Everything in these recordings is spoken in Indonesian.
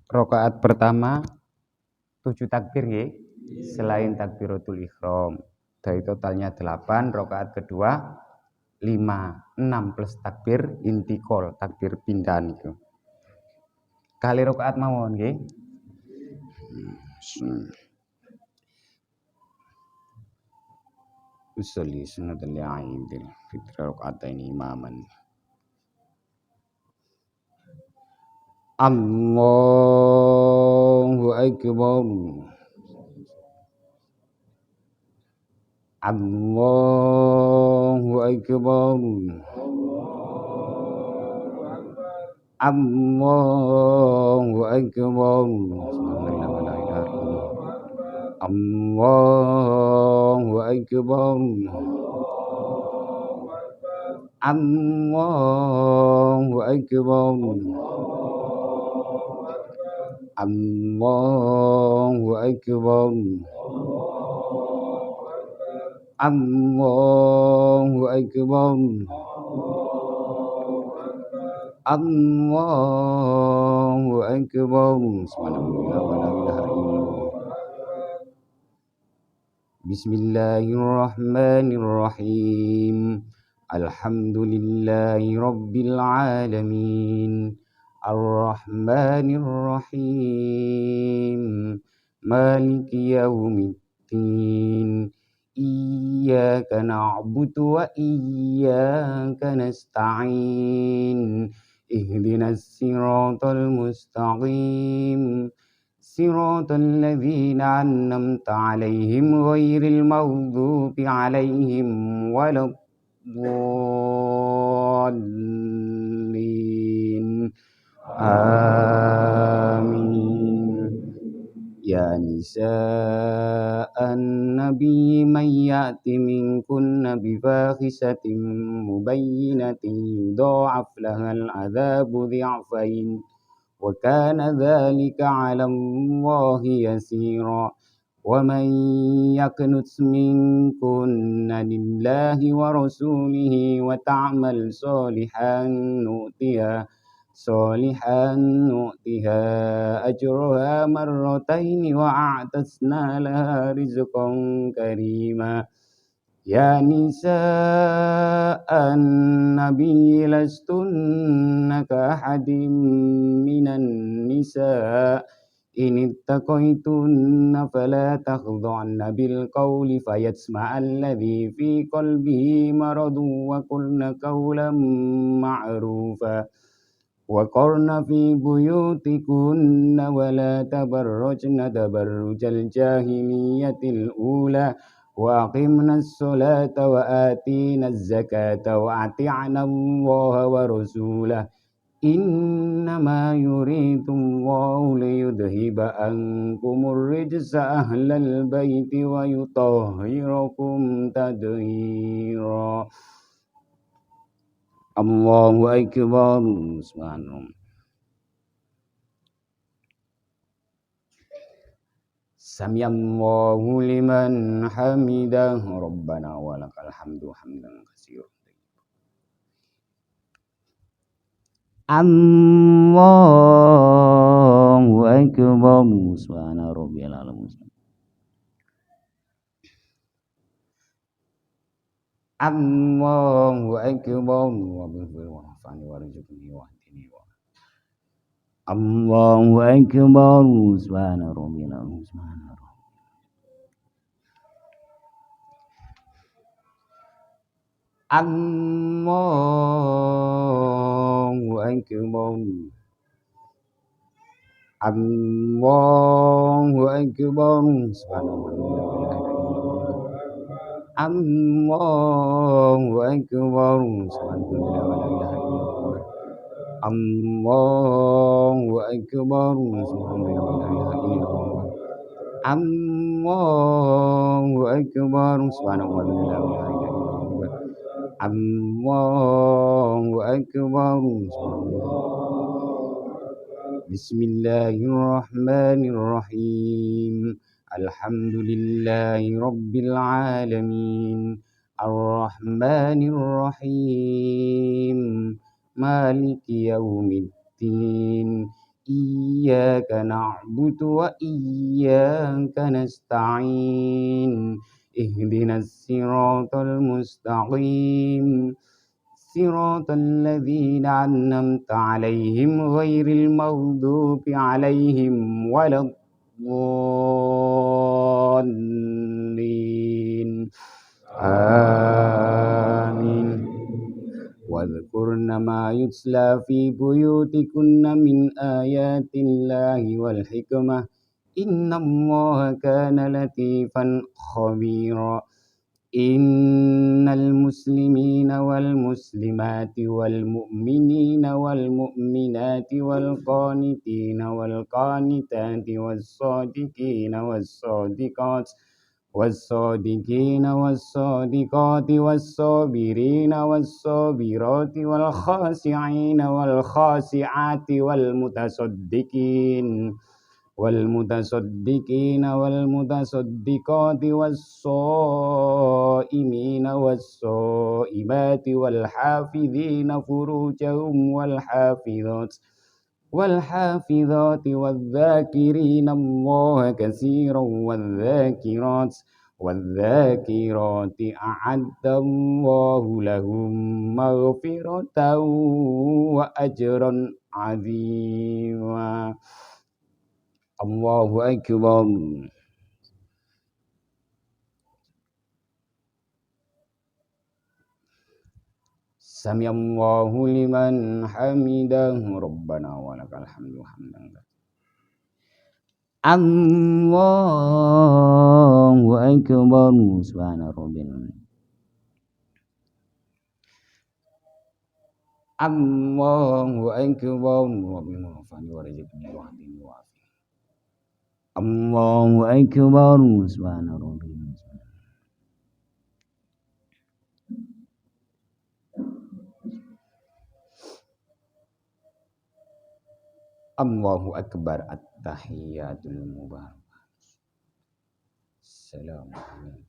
Rakaat pertama 7 takbir nggih, selain takbiratul ihram. Dari totalnya 8, rakaat kedua 5, 6 plus takbir intikal, takbir pindahan itu. Kali rakaat mawon nggih. Usolli sunnatul aidil fitr rakaatain imaman. Allahu akbar. Allahu akbar. Allahu akbar. Allahu akbar. Allahu akbar. Allahu akbar. Allahu akbar. Allahu akbar. Subhanallah wa la ilaha illallah. Bismillahirrahmanirrahim. Alhamdulillahi rabbil alamin. Ar-Rahmanir-Rahim. Maliki yaumiddin. Iyyaka na'budu wa iyyaka nasta'in. Ihdinas siratal mustaqim. Siratal ladzina an'amta 'alaihim ghairil maghdubi 'alaihim waladdallin. Amin. Ya nisa'an nabi man ya'ti minkunna bifahishatin mubayyinatin yudha'af lahal 'adzabu dhi'fain wa kana dzalika 'ala Allahi yasira. Wa man yaqnut minkunna lillahi wa rasulihi wa ta'mal salihan nu'tiha ajruha marrataini wa a'tasna laha rizqan karima. Ya nisa'an nabi lastunna ka ahadim minan nisa' إن اتقيتن فلا تخضعن بالقول فيسمع الذي في قلبه مرض وقلن قولا معروفا وقرن في بيوتكن ولا تبرجن تبرج الجاهلية الأولى وأقمنا الصلاة وآتينا الزكاة وأطعنا الله ورسوله إنما يريد الله ليذهب عنكم الرجس أهل البيت ويطهركم تطهيرا الله أكبر سبحان الله سمع الله لمن حمده ربنا ولك الحمد حمدا كثيرا Allahu Akbar subhana rabbiyal a'la Allahu Akbar wa bihi wa nafani wa rizqni wa hdini wa Allahu Akbar subhana rabbiyal a'la subhana Allahu Akbar Allahu Akbar subhanallah Allahu Akbar subhanallah Allahu Akbar subhanallah Allahu Akbar subhanallah Allahu Akbar Bismillahirrahmanirrahim Alhamdulillahi Rabbil Alamin Ar-Rahmanir-Rahim Maliki Yawmiddin Iyyaka na'budu wa iyyaka nasta'in Ihdinas siratal mustaqim صراط الذين أنعمت عليهم غير المغضوب عليهم ولا الضالين آمين واذكرن ما يتلى في بيوتكن من آيات الله والحكمة إن الله كان لطيفا خبيرا إن المسلمين والمسلمات والمؤمنين والمؤمنات والقانتين والقانتات والصادقين والصادقات والصادقين والصادقات والصابرين والصابرات والخاشعين والخاشعات والمتصدقين والمتصدقات والصائمين والصائمات والحافظين فروجهم والحافظات والذاكرين الله كثيرا والذاكرات أعد الله لهم مغفرة وأجرا عظيما Allahu Akbar Samiallahu liman hamidah Rabbana walakal hamdu hamdan Allahu Akbar subhana rabbil Allahu Akbar rabbil mafani wa rizqni wa hdini wa Allahu Akbar subhana rabbil Allahu Akbar at-tahiyatul mubarak Assalamualaikum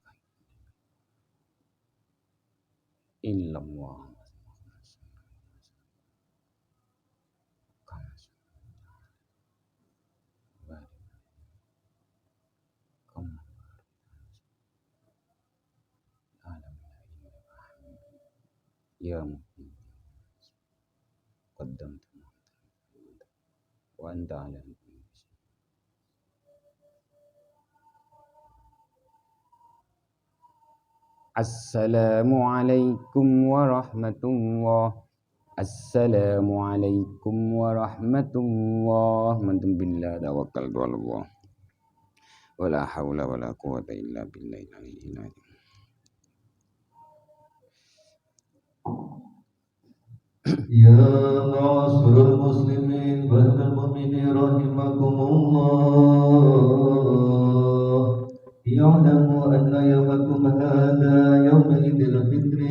illallah Ya Muhammad qaddamtu wa anta ala Assalamualaikum warahmatullahi. Assalamualaikum warahmatullahi. Mantum billah tawakkaltu 'ala Allah. Wala haula wala quwata illa billahil aliyyil azim. يا معاشر المسلمين والمؤمنين رحمكم الله اعلموا أن يومكم هذا يوم عيد الفطر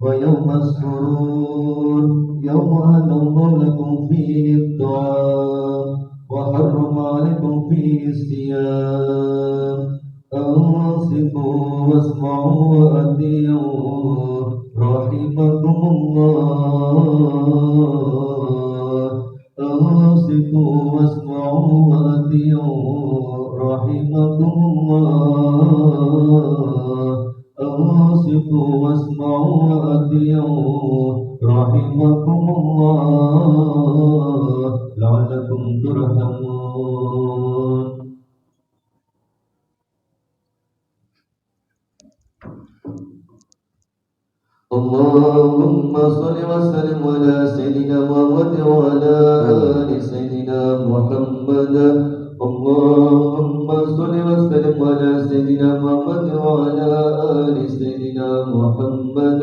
ويوم السرور يوم أحل الله لكم فيه الطعام وحرم عليكم فيه الصيام أنصتوا واسمعوا وأطيعوا رحمكم الله أنصتوا واسمعوا وأطيعوا رحمكم الله أنصتوا واسمعوا وأطيعوا رحمكم الله لعلكم ترحمون. اللهم صل وسلم على سيدنا محمد وعلى آل سيدنا محمد. اللهم صل وسلم على سيدنا محمد وعلى آل سيدنا محمد.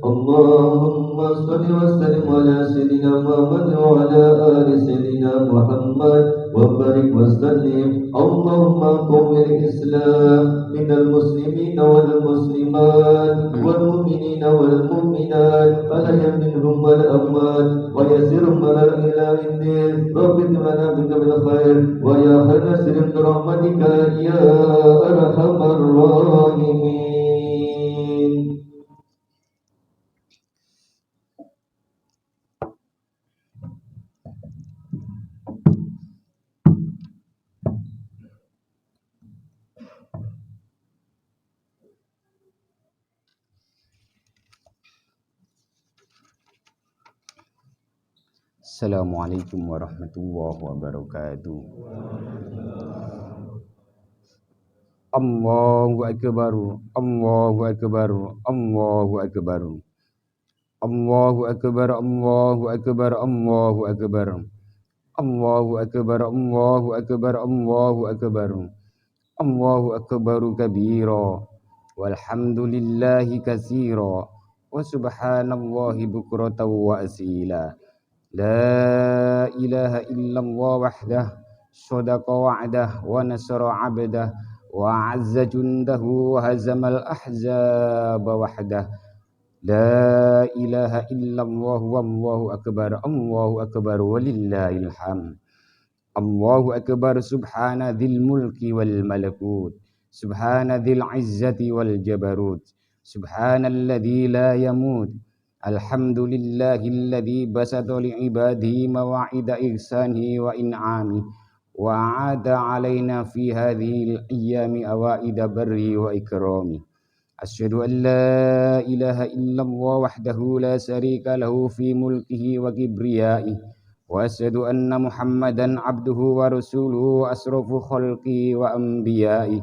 اللهم صل وسلم على سيدنا محمد وعلى آل سيدنا محمد وبارك وسلم. اللهم قوم الإسلام من المسلمين والمسلمات والمؤمنين والمؤمنات الأحياء منهم والأموات ويسرهم على إلى الدين. رب اجعلنا بك بالخير ويا خير ناصر برحمتك يا أرحم الراحمين. Assalamualaikum warahmatullahi wabarakatuh. Allahu akbar. Allahu akbar. Allahu akbar. Allahu akbar. Allahu akbar. Allahu akbar. Allahu akbar. Allahu akbar. Allahu akbar. Allahu akbar kabira. Walhamdulillahi katsira. Wa subhanallahi bukratan wa asila. La ilaha illallah wahdah sadaqa wa'dah wa nasara 'abdah wa 'azza jundahu wa hazamal ahzaba wahdah. La ilaha illallah wallahu akbar. Allahu akbar walillahil hamd. Allahu akbar. Subhana dzil mulki wal malakut. Subhana dzil izzati wal jabarut. Subhanalladzi la yamut. Alhamdulillahilladzi basata li'ibadihi mawa'ida ihsanihi wa in'ami wa 'ada 'alaina fi hadhil ayyami awaida barri wa ikrami. Asyhadu an la ilaha illallah wahdahu la syarika lahu fi mulkihi wa kibriyaihi wa asyhadu anna Muhammadan 'abduhu wa rasuluhu asrafu khalqi wa anbiya'i.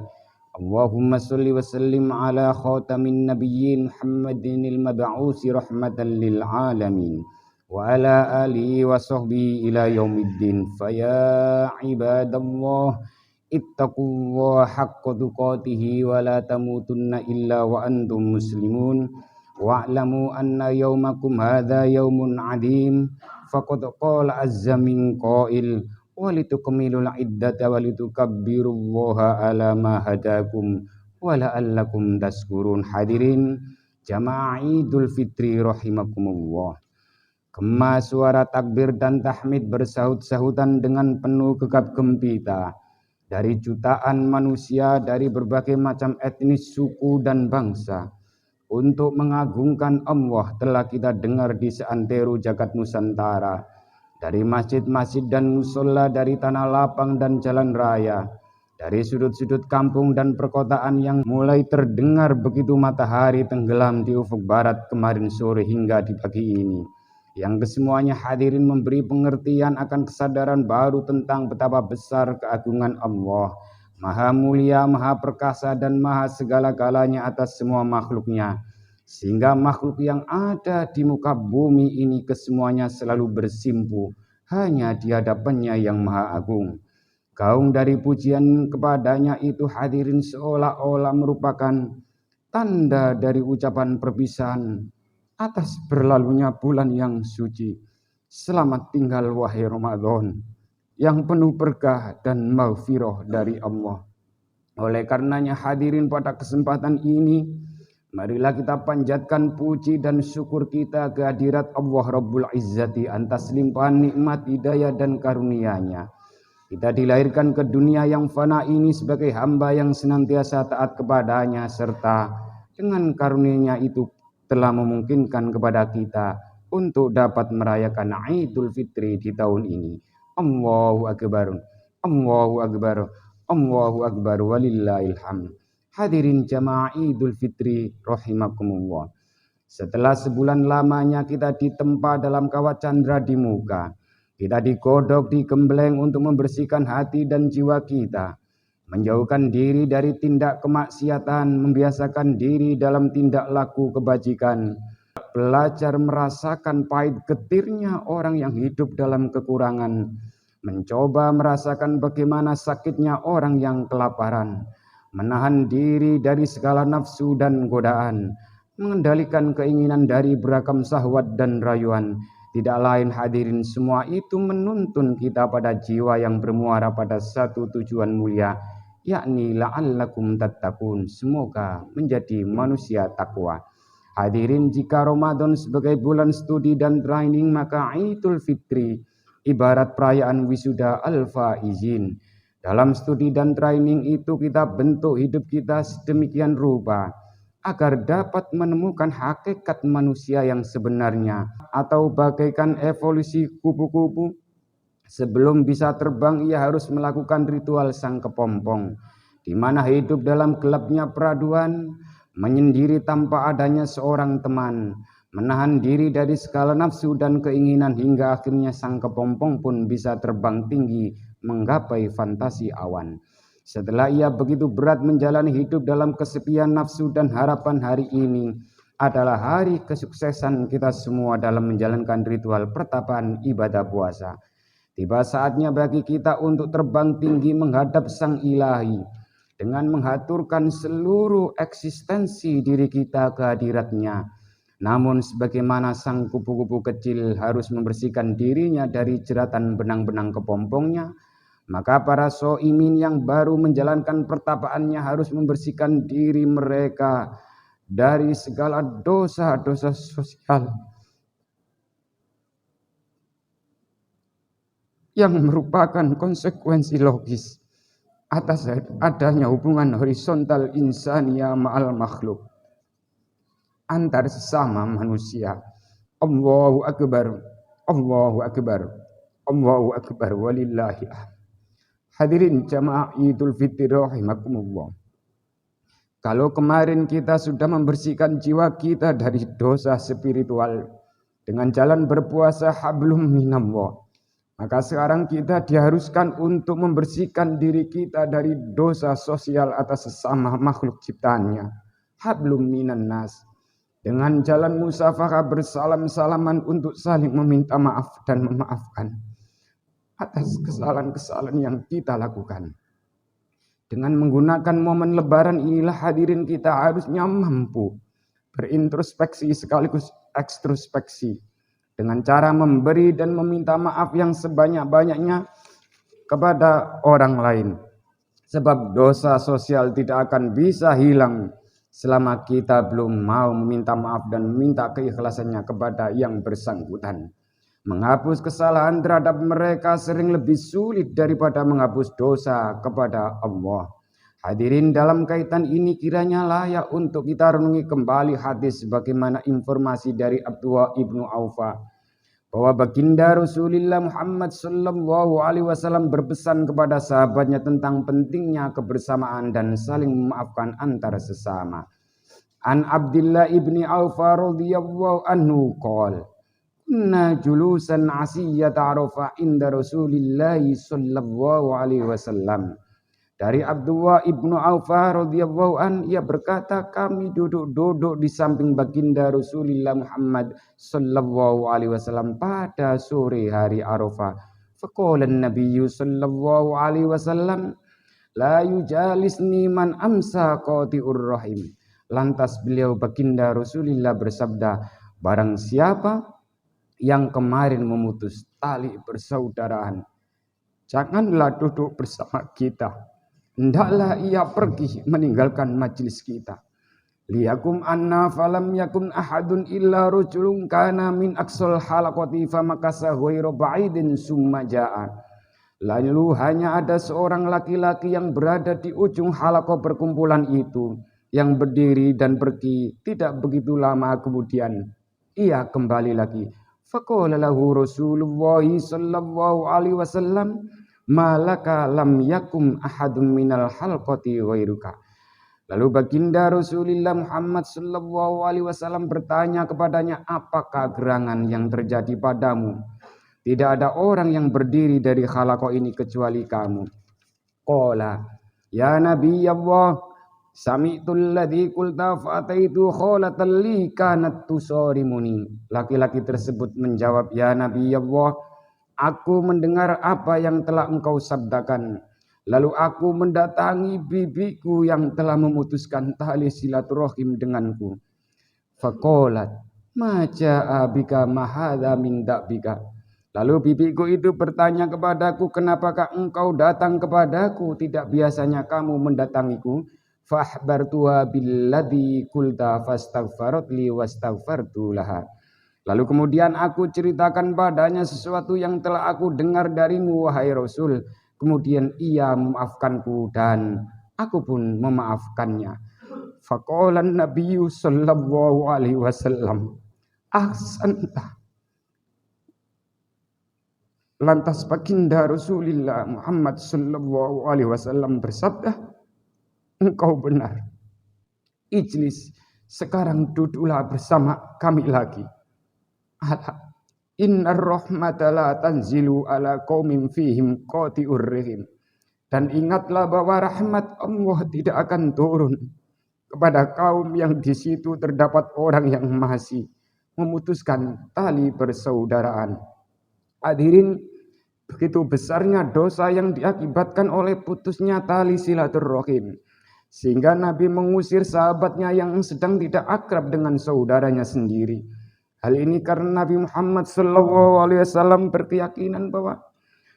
Allahumma salli wa sallim ala khatamin nabiyyin Muhammadinil mab'usi rahmatan lil alamin wa ala alihi wa sahbihi ila yaumiddin. Fa ya ibadallah ittaqullaha haqqa tuqatih wa la tamutunna illa wa antum muslimun wa'lamu anna yawmakum hadha yawmun 'adim. Faqad qala azza min qail walitukmilul iddata walitukabbirullaha ala ma hadakum wa la'allakum tashkurun. Hadirin jamaah Idul Fitri rahimakumullah. Gema suara takbir dan tahmid bersahut-sahutan dengan penuh gegap gempita dari jutaan manusia dari berbagai macam etnis, suku dan bangsa untuk mengagungkan Allah telah kita dengar di seantero jagat Nusantara. Dari masjid-masjid dan musola, dari tanah lapang dan jalan raya, dari sudut-sudut kampung dan perkotaan yang mulai terdengar begitu matahari tenggelam di ufuk barat kemarin sore hingga di pagi ini. Yang kesemuanya hadirin memberi pengertian akan kesadaran baru tentang betapa besar keagungan Allah, Maha mulia, maha perkasa, dan maha segala-galanya atas semua makhluknya. Sehingga makhluk yang ada di muka bumi ini kesemuanya selalu bersimpu hanya di hadapannya yang maha agung. Gaung dari pujian kepadanya itu hadirin seolah-olah merupakan tanda dari ucapan perpisahan atas berlalunya bulan yang suci. Selamat tinggal wahai Ramadan yang penuh berkah dan maghfirah dari Allah. Oleh karenanya hadirin pada kesempatan ini, marilah kita panjatkan puji dan syukur kita kehadirat Allah Rabbul Izzati atas limpahan nikmat hidayah dan karunia-Nya. Kita dilahirkan ke dunia yang fana ini sebagai hamba yang senantiasa taat kepadanya, serta dengan karunia-Nya itu telah memungkinkan kepada kita untuk dapat merayakan Idul Fitri di tahun ini. Allahu Akbar, Allahu Akbar, Allahu Akbar, walillahil hamd. Hadirin jamaah Idul Fitri rahimakumullah. Setelah sebulan lamanya kita ditempa dalam kawat candra di muka, kita digodok, digembleng untuk membersihkan hati dan jiwa kita, menjauhkan diri dari tindak kemaksiatan, membiasakan diri dalam tindak laku kebajikan, belajar merasakan pahit getirnya orang yang hidup dalam kekurangan, mencoba merasakan bagaimana sakitnya orang yang kelaparan, menahan diri dari segala nafsu dan godaan, mengendalikan keinginan dari beragam syahwat dan rayuan. Tidak lain hadirin semua itu menuntun kita pada jiwa yang bermuara pada satu tujuan mulia, yakni la'allakum tattaqun, semoga menjadi manusia takwa. Hadirin, jika Ramadan sebagai bulan studi dan training, maka Idul Fitri ibarat perayaan wisuda al-faizin. Dalam studi dan training itu kita bentuk hidup kita sedemikian rupa agar dapat menemukan hakikat manusia yang sebenarnya, atau bagaikan evolusi kupu-kupu. Sebelum bisa terbang, ia harus melakukan ritual sang kepompong, di mana hidup dalam gelapnya peraduan, menyendiri tanpa adanya seorang teman, menahan diri dari segala nafsu dan keinginan, hingga akhirnya sang kepompong pun bisa terbang tinggi menggapai fantasi awan. Setelah ia begitu berat menjalani hidup dalam kesepian nafsu dan harapan, hari ini adalah hari kesuksesan kita semua dalam menjalankan ritual pertapaan ibadah puasa. Tiba saatnya bagi kita untuk terbang tinggi menghadap Sang Ilahi dengan menghaturkan seluruh eksistensi diri kita ke hadirat-Nya. Namun sebagaimana sang kupu-kupu kecil harus membersihkan dirinya dari jeratan benang-benang kepompongnya, maka para shoimin yang baru menjalankan pertapaannya harus membersihkan diri mereka dari segala dosa-dosa sosial yang merupakan konsekuensi logis atas adanya hubungan horizontal insania ma'al makhluk, antar sesama manusia. Allahu Akbar, Allahu Akbar, Allahu Akbar, walillahi alhamd. Hadirin jamaah Idul Fitri rahimakumullah. Kalau kemarin kita sudah membersihkan jiwa kita dari dosa spiritual dengan jalan berpuasa hablum minallah, maka sekarang kita diharuskan untuk membersihkan diri kita dari dosa sosial atas sesama makhluk ciptaannya, hablum minan nas, dengan jalan musafahah bersalam-salaman untuk saling meminta maaf dan memaafkan atas kesalahan-kesalahan yang kita lakukan. Dengan menggunakan momen lebaran inilah hadirin kita harusnya mampu berintrospeksi sekaligus ekstrospeksi dengan cara memberi dan meminta maaf yang sebanyak-banyaknya kepada orang lain. Sebab dosa sosial tidak akan bisa hilang selama kita belum mau meminta maaf dan meminta keikhlasannya kepada yang bersangkutan. Menghapus kesalahan terhadap mereka sering lebih sulit daripada menghapus dosa kepada Allah. Hadirin, dalam kaitan ini kiranya layak untuk kita renungi kembali hadis sebagaimana informasi dari Abdullah ibnu Aufa bahwa baginda Rasulullah Muhammad sallallahu alaihi wasallam berpesan kepada sahabatnya tentang pentingnya kebersamaan dan saling memaafkan antara sesama. An Abdullah ibni Aufa radhiyallahu anhu qala Inna julusan asiyata arafa inda Rasulillahi sallallahu alaihi wasallam. Dari Abdullah ibnu Aufah radhiyallahu an, ia berkata, kami duduk-duduk di samping baginda Rasulullah Muhammad sallallahu alaihi wasallam pada sore hari Arafah. Faqala an-nabiyyu sallallahu alaihi wasallam, la yujalisni man amsa qati'ur rahim. Lantas beliau baginda Rasulullah bersabda, barang siapa yang kemarin memutus tali persaudaraan, janganlah duduk bersama kita. Hendaklah ia pergi meninggalkan majlis kita. Liyakum anna falam yakun ahadun illa rajulun kana min aqsal halaqati famakasa ghairu ba'idin summa ja'a. Lalu hanya ada seorang laki-laki yang berada di ujung halaqah perkumpulan itu, yang berdiri dan pergi tidak begitu lama kemudian ia kembali lagi. Faqala lahu Rasulullah sallallahu alaihi wasallam, malaka lam yakum ahadun minal halqati ghairuka. Lalu baginda Rasulullah Muhammad sallallahu alaihi wasallam bertanya kepadanya, apakah gerangan yang terjadi padamu? Tidak ada orang yang berdiri dari halaqah ini kecuali kamu. Qala, ya Nabi Allah, sami'tul ladzi qulta fa'ataitu kholatan li kanat tusarimuni. Laki-laki tersebut menjawab, ya Nabi Allah, aku mendengar apa yang telah engkau sabdakan. Lalu aku mendatangi bibiku yang telah memutuskan tali silaturahim denganku. Faqalat, ma ja'a bika ma hadza min da'bika. Lalu bibiku itu bertanya kepadaku, kenapakah engkau datang kepadaku? Tidak biasanya kamu mendatangiku. Fahbartuha billadzi qulta fastaghfarat li wastaghfartu laha. Lalu kemudian aku ceritakan padanya sesuatu yang telah aku dengar darimu, wahai Rasul. Kemudian ia memaafkanku dan aku pun memaafkannya. Faqala an-nabiyyu sallallahu alaihi wasallam, ahsanta. Lantas baginda Rasulullah Muhammad sallallahu alaihi wasallam bersabda, engkau benar. Ijlis, sekarang duduklah bersama kami lagi. Innar rahmata la tanzilu ala qaumin fihim qati'ur rahim. Dan ingatlah bahwa rahmat Allah tidak akan turun kepada kaum yang di situ terdapat orang yang masih memutuskan tali persaudaraan. Hadirin, begitu besarnya dosa yang diakibatkan oleh putusnya tali silaturahim, sehingga Nabi mengusir sahabatnya yang sedang tidak akrab dengan saudaranya sendiri. Hal ini karena Nabi Muhammad SAW berkeyakinan bahwa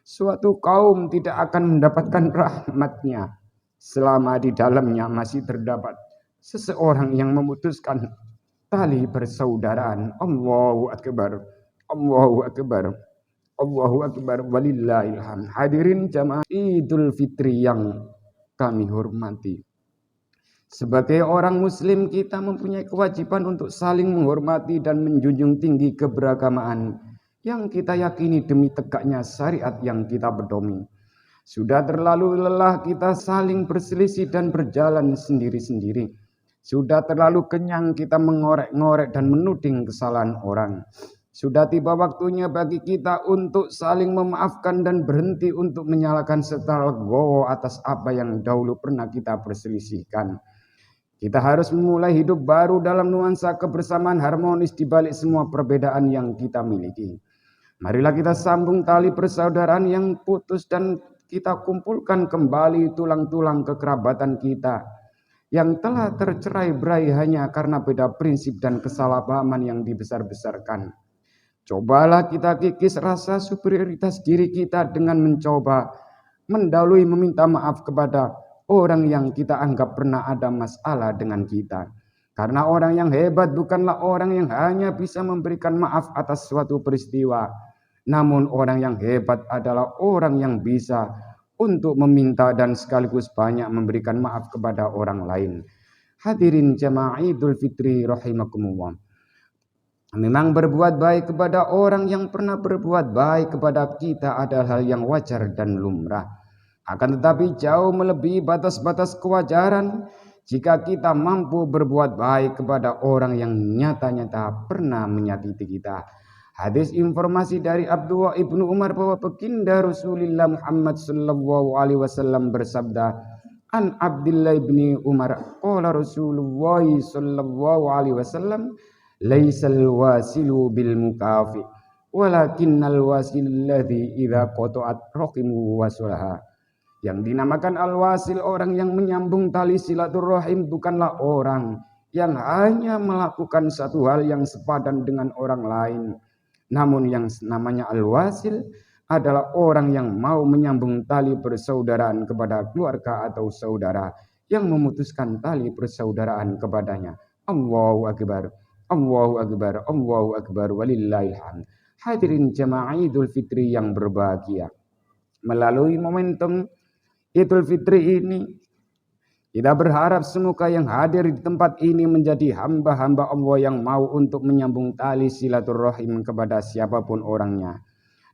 suatu kaum tidak akan mendapatkan rahmatnya selama di dalamnya masih terdapat seseorang yang memutuskan tali persaudaraan. Allahu Akbar, Allahu Akbar, Allahu Akbar, walillahil hamd. Hadirin jamaah Idul Fitri yang kami hormati. Sebagai orang muslim, kita mempunyai kewajiban untuk saling menghormati dan menjunjung tinggi keberagamaan yang kita yakini demi tegaknya syariat yang kita pedomi. Sudah terlalu lelah kita saling berselisih dan berjalan sendiri-sendiri. Sudah terlalu kenyang kita mengorek-ngorek dan menuding kesalahan orang. Sudah tiba waktunya bagi kita untuk saling memaafkan dan berhenti untuk menyalahkan serta legowo atas apa yang dahulu pernah kita perselisihkan. Kita harus memulai hidup baru dalam nuansa kebersamaan harmonis di balik semua perbedaan yang kita miliki. Marilah kita sambung tali persaudaraan yang putus dan kita kumpulkan kembali tulang-tulang kekerabatan kita yang telah tercerai-berai hanya karena beda prinsip dan kesalahpahaman yang dibesar-besarkan. Cobalah kita kikis rasa superioritas diri kita dengan mencoba mendahului meminta maaf kepada orang yang kita anggap pernah ada masalah dengan kita. Karena orang yang hebat bukanlah orang yang hanya bisa memberikan maaf atas suatu peristiwa. Namun orang yang hebat adalah orang yang bisa untuk meminta dan sekaligus banyak memberikan maaf kepada orang lain. Hadirin jamaah Idul Fitri rahimakumullah. Memang berbuat baik kepada orang yang pernah berbuat baik kepada kita adalah hal yang wajar dan lumrah. Akan tetapi jauh melebihi batas-batas kewajaran jika kita mampu berbuat baik kepada orang yang nyata-nyata pernah menyakiti kita. Hadis informasi dari Abdullah ibnu Umar bahwa baginda Rasulullah Muhammad sallallahu alaihi wasallam bersabda, an Abdullah ibni Umar qala Rasulullah sallallahu alaihi wasallam, laisal wasilu bil mukafi walakinnal wasil ladzi idza qata'at rahimu wasalaha. Yang dinamakan al-wasil, orang yang menyambung tali silaturahim, bukanlah orang yang hanya melakukan satu hal yang sepadan dengan orang lain. Namun yang namanya al-wasil adalah orang yang mau menyambung tali persaudaraan kepada keluarga atau saudara yang memutuskan tali persaudaraan kepadanya. Allahu akbar, Allahu akbar, Allahu akbar, walillahil hamd. Hadirin jamaah Idul Fitri yang berbahagia. Melalui momentum Idul Fitri ini, kita berharap semoga yang hadir di tempat ini menjadi hamba-hamba Allah yang mau untuk menyambung tali silaturahim kepada siapapun orangnya.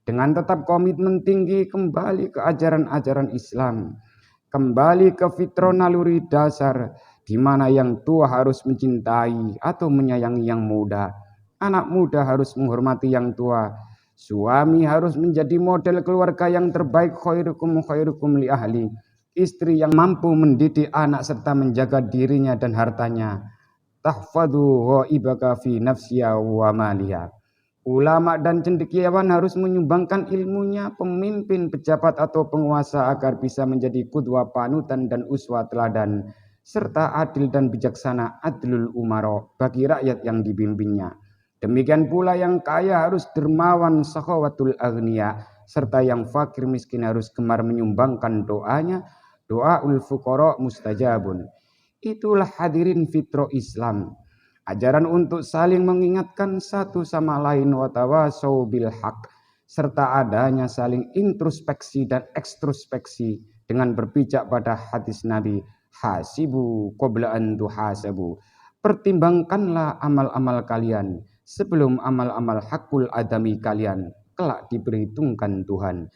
Dengan tetap komitmen tinggi kembali ke ajaran-ajaran Islam. Kembali ke fitrah naluri dasar, di mana yang tua harus mencintai atau menyayangi yang muda. Anak muda harus menghormati yang tua. Suami harus menjadi model keluarga yang terbaik, khairukum khairukum li ahli. Istri yang mampu mendidik anak serta menjaga dirinya dan hartanya. Tahfadhu ghaibaka fi nafsiya wa maliha. Ulama dan cendekiawan harus menyumbangkan ilmunya, pemimpin, pejabat atau penguasa agar bisa menjadi qudwah panutan dan uswah teladan, serta adil dan bijaksana adlul umara bagi rakyat yang dibimbingnya. Demikian pula yang kaya harus dermawan sakhawatul aghnia, serta yang fakir miskin harus gemar menyumbangkan doanya. Doaul fuqara mustajabun. Itulah hadirin fitrah Islam. Ajaran untuk saling mengingatkan satu sama lain, watawasau bil haq, serta adanya saling introspeksi dan ekstrospeksi dengan berpijak pada hadis Nabi, hasibu qabla an tuhasabu. Pertimbangkanlah amal-amal kalian sebelum amal-amal hakul adami kalian kelak diperhitungkan Tuhan.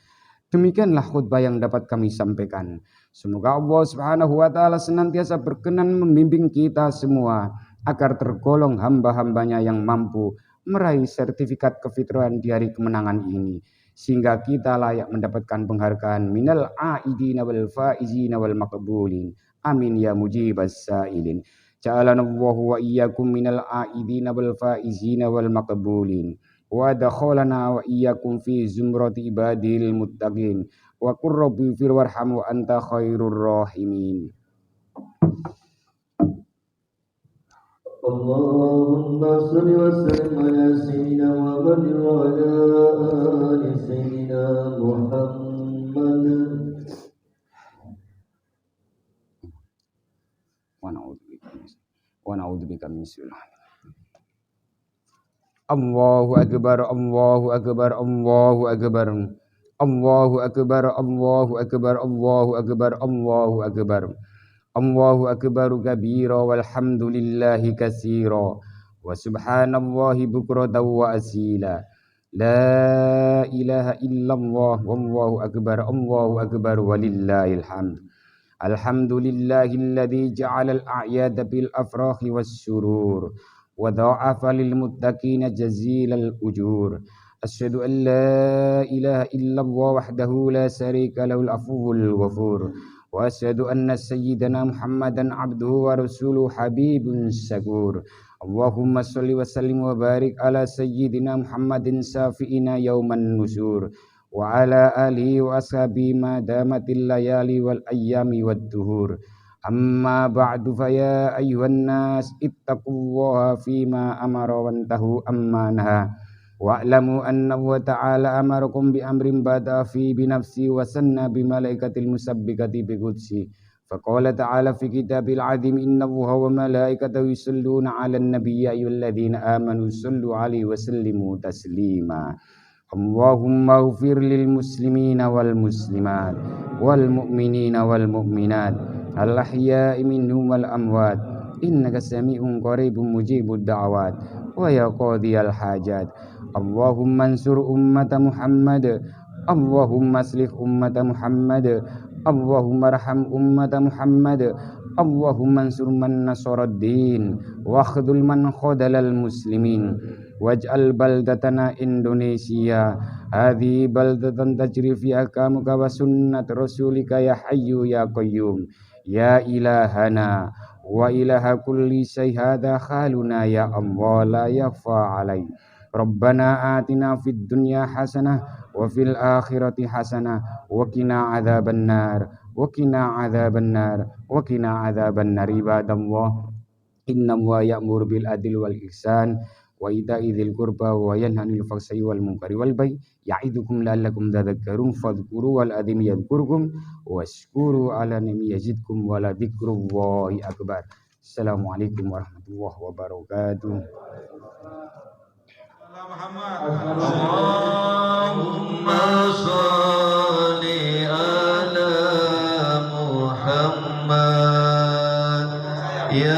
Demikianlah khutbah yang dapat kami sampaikan. Semoga Allah Subhanahu wa taala senantiasa berkenan membimbing kita semua agar tergolong hamba-hambanya yang mampu meraih sertifikat kefitrahan di hari kemenangan ini, sehingga kita layak mendapatkan penghargaan minal aidina wal faizina wal maqbulin. Amin ya mujibas sailin. Ja'alanallahu wa iyyakum minal aidina wal faizina wal maqbulin. Wa dakhalana wa iyyakum fi zumrati ibadil muttaqin. Wa qur rabbi fir warham wa anta khairur rahimin. Allahumma salli wa sallim ala sayyidina Muhammad wa ala ali sayyidina Muhammad. Wa na'udzubika min syururi. Allahu akbar, Allahu akbar, Allahu akbar. Allahu akbar, Allahu akbar, Allahu akbar, Allahu akbar. Allahu akbar kabira walhamdulillahi katsira wa subhanallahi bukratan wa asila. La ilaha illallah wallahu akbar walillahil hamd. Alhamdulillahilladzi ja'ala al-a'yada bil afrahi was surur wa dha'afa lil muttaqina jazilal ujur. Asyhadu an la ilaha illallah wahdahu la syarika lahul afwul ghafur. Wa asyhadu anna sayyidana Muhammadan abduhu wa rasuluhu habibun syakur. Allahumma sholli wa sallim wa barik ala sayyidina Muhammadin safiina yauman nusur wa ala alihi wa ashabihi ma damatil layali wal ayyami wad duhur. Amma ba'du fa ya ayyuhan nas ittaqullaha fima amara wantahu amma naha. Wa'lamu anna wa ta'ala amarakum bi amrin bada fi bi nafsi wa sanna bi malaikatil musabbikati bi qudsi. Faqala ta'ala fi kitabil azim innallaha wa malaikatahu yusalluna 'alan nabiyyi ayyuhalladzina amanu sallu 'alaihi wa sallimu taslima. Allahumma ighfir lil muslimina wal muslimat wal mu'minina wal mu'minat al ahya'i minhum wal amwat innaka sami'un qaribun mujibud da'awat wa ya qadiyal hajat. Allahumma ansur ummata Muhammad, Allahumma aslih ummata Muhammad, Allahumma arham ummata Muhammad, Allahumma ansur man nasaraddin wa khudul man khadalal muslimin waj'al baldatana Indonesia hadhi baldatan tajri fi ahkamuka wa sunnat rasulika ya hayyu ya qayyum ya ilahana wa ilaha kulli syai hadha khaluna ya Allah la yafa alai Rabbana atina fid dunya hasanah wa fil akhirati hasanah wa qina adzabannar Wakina adzabannar Wakina adzabannar ibadallah innallaha ya'muru bil adli wal ihsan wa ita'i dzil qurba wa yanha 'anil fahsya'i wal munkari wal baghi ya'idukum la'allakum tadhakkarun fadhkuru wal adzim yadhkurkum washkuru 'ala ni'mi yazidkum wa la dzikrullahi akbar. Assalamualaikum warahmatullahi wabarakatuh. Allahumma sholli ala Muhammad ya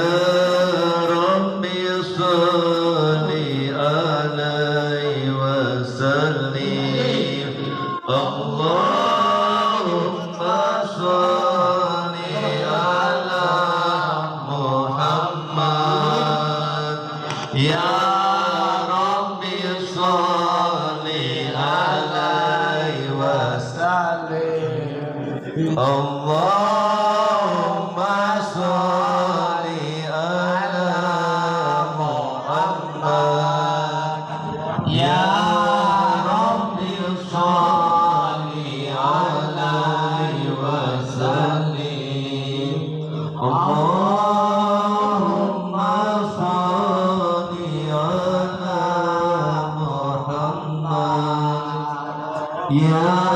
Rabbi sholli alaihi wa sallim Allahumma sholli ala Muhammad ya Allahumma sholli ala Muhammad ya Rabbi sholli alaihi wa sallim Allahumma sholli ala Muhammad ya